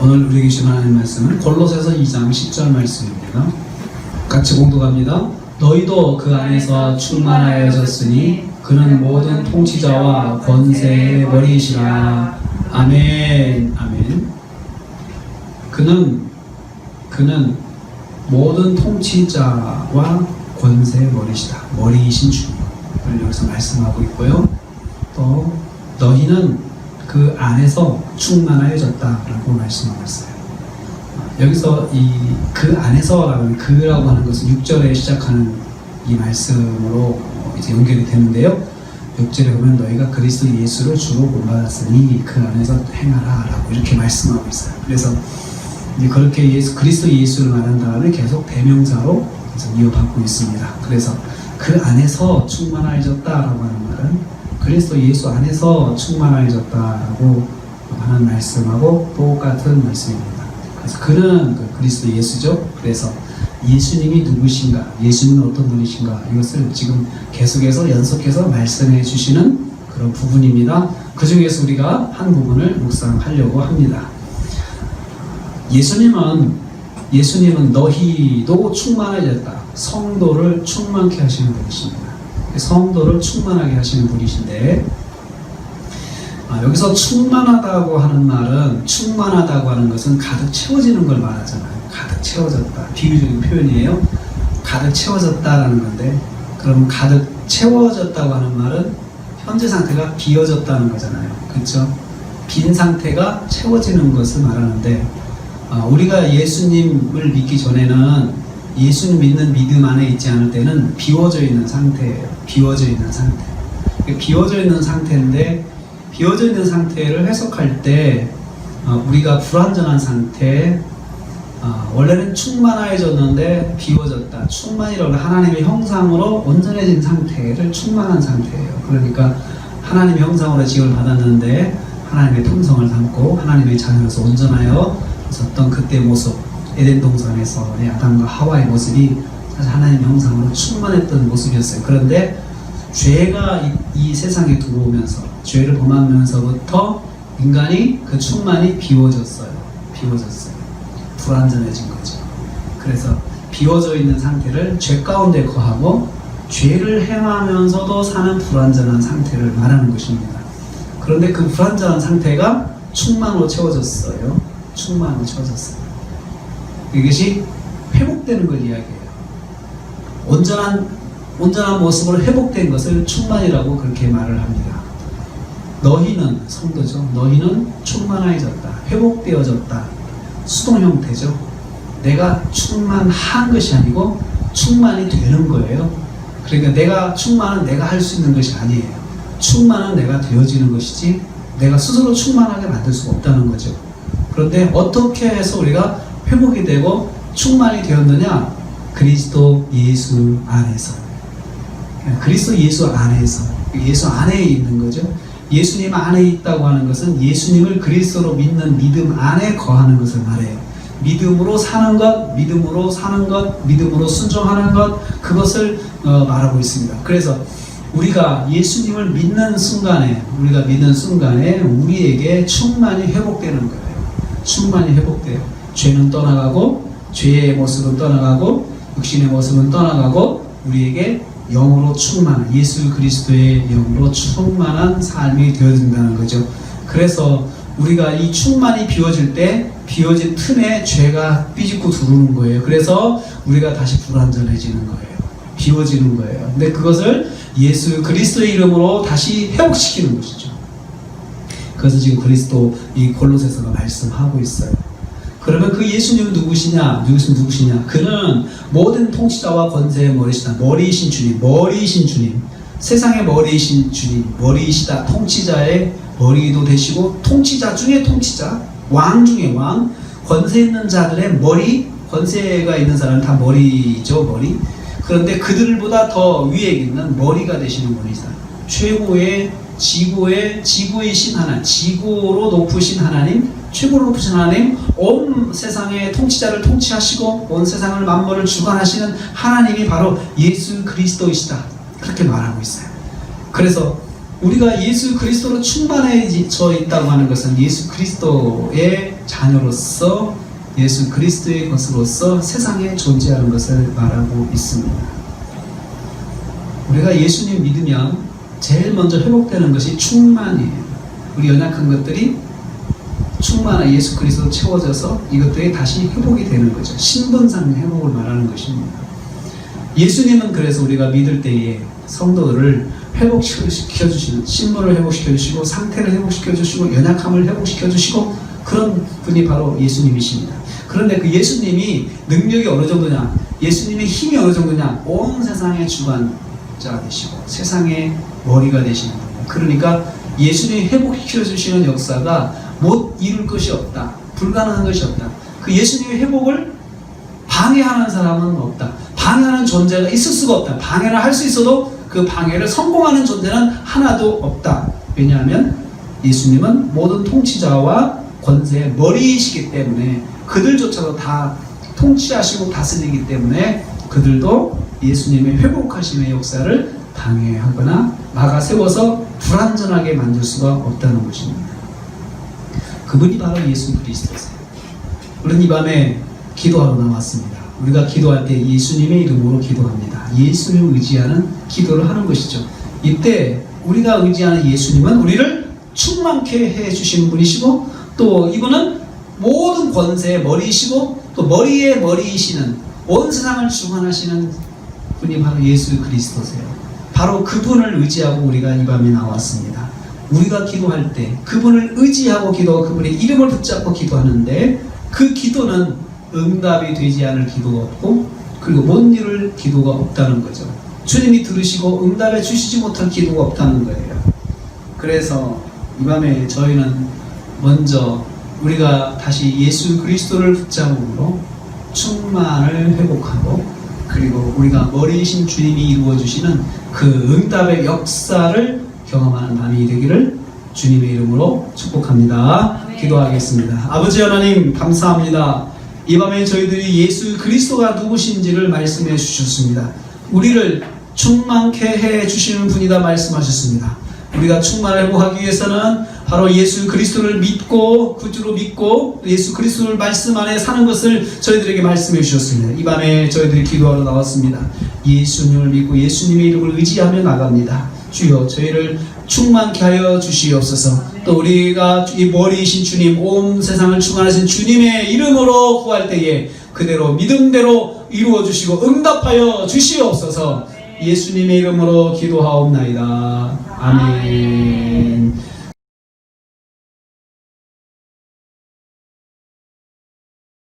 오늘 우리에게 주신 하나님 말씀은 골로새서 2장 10절 말씀입니다. 같이 공독합니다. 너희도 그 안에서 충만하여졌으니 그는 모든 통치자와 권세의 머리이시라. 아멘. 아멘. 그는 모든 통치자와 권세의 머리시다. 머리이신 주님을 여기서 말씀하고 있고요. 또 너희는 그 안에서 충만하여졌다라고 말씀하고 있어요. 여기서 이 그 안에서라는 그라고 하는 것은 6절에 시작하는 이 말씀으로 이제 연결이 되는데요. 6절에 보면 너희가 그리스도 예수를 주로 본받았으니 그 안에서 행하라라고 이렇게 말씀하고 있어요. 그래서 이제 그렇게 그리스도 예수를 말한 다음에 계속 대명사로 이어받고 있습니다. 그래서 그 안에서 충만하여졌다라고 하는 말은 그리스도 예수 안에서 충만하여졌다라고 하는 말씀하고 똑같은 말씀입니다. 그래서 그는 그리스도 예수죠. 그래서 예수님이 누구신가, 예수님은 어떤 분이신가, 이것을 지금 계속해서 연속해서 말씀해 주시는 그런 부분입니다. 그 중에서 우리가 한 부분을 묵상하려고 합니다. 예수님은 너희도 충만해졌다. 성도를 충만케 하시는 분이십니다. 성도를 충만하게 하시는 분이신데, 여기서 충만하다고 하는 말은, 충만하다고 하는 것은 가득 채워지는 걸 말하잖아요. 가득 채워졌다. 비유적인 표현이에요. 가득 채워졌다라는 건데, 그럼 가득 채워졌다고 하는 말은 현재 상태가 비어졌다는 거잖아요. 그렇죠? 빈 상태가 채워지는 것을 말하는데, 우리가 예수님을 믿기 전에는 예수님 믿는 믿음 안에 있지 않을 때는 비워져 있는 상태예요. 비워져 있는 상태. 비워져 있는 상태인데, 비워져 있는 상태를 해석할 때 우리가 불완전한 상태, 원래는 충만해졌는데 비워졌다. 충만이라고 하나님의 형상으로 온전해진 상태를 충만한 상태예요. 그러니까 하나님의 형상으로 지음을 받았는데 하나님의 품성을 담고 하나님의 자녀로서 온전하여 있었던 그때 모습, 에덴 동산에서의 아담과 하와의 모습이 사실 하나님의 형상으로 충만했던 모습이었어요. 그런데 죄가 이 세상에 들어오면서, 죄를 범하면서부터 인간이 그 충만이 비워졌어요. 불완전해진 거죠. 그래서 비워져 있는 상태를 죄 가운데 거하고 죄를 행하면서도 사는 불완전한 상태를 말하는 것입니다. 그런데 그 불완전한 상태가 충만으로 채워졌어요. 충만으로 채워졌어요. 이것이 회복되는 걸 이야기해요. 온전한 모습으로 회복된 것을 충만이라고 그렇게 말을 합니다. 너희는, 성도죠. 너희는 충만해졌다. 회복되어졌다. 수동 형태죠. 내가 충만한 것이 아니고 충만이 되는 거예요. 그러니까 충만은 내가 할 수 있는 것이 아니에요. 충만은 내가 되어지는 것이지 내가 스스로 충만하게 만들 수가 없다는 거죠. 그런데 어떻게 해서 우리가 회복이 되고 충만이 되었느냐? 그리스도 예수 안에서. 그리스도 예수 안에서. 예수 안에 있는 거죠. 예수님 안에 있다고 하는 것은 예수님을 그리스도로 믿는 믿음 안에 거하는 것을 말해요. 믿음으로 사는 것, 믿음으로 순종하는 것, 그것을 말하고 있습니다. 그래서 우리가 예수님을 믿는 순간에 우리에게 충만이 회복되는 거예요. 충만이 회복돼요. 죄는 떠나가고, 죄의 모습은 떠나가고, 육신의 모습은 떠나가고, 우리에게 영으로 충만한, 예수 그리스도의 영으로 충만한 삶이 되어진다는 거죠. 그래서 우리가 이 충만이 비워질 때 비워진 틈에 죄가 삐집고 들어오는 거예요. 그래서 우리가 다시 불완전해지는 거예요. 비워지는 거예요. 근데 그것을 예수 그리스도의 이름으로 다시 회복시키는 것이죠. 그래서 지금 그리스도 이 골로새서가 말씀하고 있어요. 그러면 그 예수님은 누구시냐? 그는 모든 통치자와 권세의 머리시다. 머리이신 주님. 세상의 머리이신 주님. 머리이시다. 통치자의 머리도 되시고, 통치자 중에 통치자, 왕 중에 왕, 권세 있는 자들의 머리, 권세가 있는 사람은 다 머리죠, 머리. 그런데 그들보다 더 위에 있는 머리가 되시는 분이다. 최고의 지구이신 하나님, 지구로 높으신 하나님, 최고로 높으신 하나님, 온 세상의 통치자를 통치하시고 온 세상을 만물을 주관하시는 하나님이 바로 예수 그리스도이시다. 그렇게 말하고 있어요. 그래서 우리가 예수 그리스도로 충만해져 있다고 하는 것은 예수 그리스도의 자녀로서 예수 그리스도의 것으로서 세상에 존재하는 것을 말하고 있습니다. 우리가 예수님 믿으면 제일 먼저 회복되는 것이 충만이에요. 우리 연약한 것들이 충만한 예수 그리스도 채워져서 이것들이 다시 회복이 되는 거죠. 신분상 회복을 말하는 것입니다. 예수님은 그래서 우리가 믿을 때에 성도들을 회복시켜 주시는, 신분을 회복시켜 주시고 상태를 회복시켜 주시고 연약함을 회복시켜 주시고 그런 분이 바로 예수님이십니다. 그런데 그 예수님이 능력이 어느 정도냐, 예수님의 힘이 어느 정도냐, 온 세상의 주관자가 되시고 세상의 머리가 되시는 겁니다. 그러니까 예수님이 회복시켜 주시는 역사가 못 이룰 것이 없다, 불가능한 것이 없다. 그 예수님의 회복을 방해하는 사람은 없다. 방해하는 존재가 있을 수가 없다. 방해를 할 수 있어도 그 방해를 성공하는 존재는 하나도 없다. 왜냐하면 예수님은 모든 통치자와 권세의 머리이시기 때문에 그들조차도 다 통치하시고 다스리기 때문에 그들도 예수님의 회복하심의 역사를 방해하거나 막아 세워서 불완전하게 만들 수가 없다는 것입니다. 그분이 바로 예수 그리스도세요. 우리는 이 밤에 기도하러 나왔습니다. 우리가 기도할 때 예수님의 이름으로 기도합니다. 예수님을 의지하는 기도를 하는 것이죠. 이때 우리가 의지하는 예수님은 우리를 충만케 해주시는 분이시고 또 이분은 모든 권세의 머리이시고 또 머리의 머리이시는 온 세상을 주관하시는 분이 바로 예수 그리스도세요. 바로 그분을 의지하고 우리가 이 밤에 나왔습니다. 우리가 기도할 때 그분을 의지하고 기도하고 그분의 이름을 붙잡고 기도하는데 그 기도는 응답이 되지 않을 기도가 없고 그리고 못 이룰 기도가 없다는 거죠. 주님이 들으시고 응답해 주시지 못할 기도가 없다는 거예요. 그래서 이 밤에 저희는 먼저 우리가 다시 예수 그리스도를 붙잡음으로 충만을 회복하고 그리고 우리가 머리이신 주님이 이루어주시는 그 응답의 역사를 경험하는 밤이 되기를 주님의 이름으로 축복합니다. 기도하겠습니다. 아버지 하나님 감사합니다. 이 밤에 저희들이 예수 그리스도가 누구신지를 말씀해 주셨습니다. 우리를 충만케 해 주시는 분이다 말씀하셨습니다. 우리가 충만을 회복하기 위해서는 바로 예수 그리스도를 믿고 구주로 믿고 예수 그리스도를 말씀 안에 사는 것을 저희들에게 말씀해 주셨습니다. 이 밤에 저희들이 기도하러 나왔습니다. 예수님을 믿고 예수님의 이름을 의지하며 나갑니다. 주여 저희를 충만케 하여 주시옵소서. 또 우리가 이 머리이신 주님, 온 세상을 주관하신 주님의 이름으로 구할 때에 그대로 믿음대로 이루어 주시고 응답하여 주시옵소서. 예수님의 이름으로 기도하옵나이다. 아멘.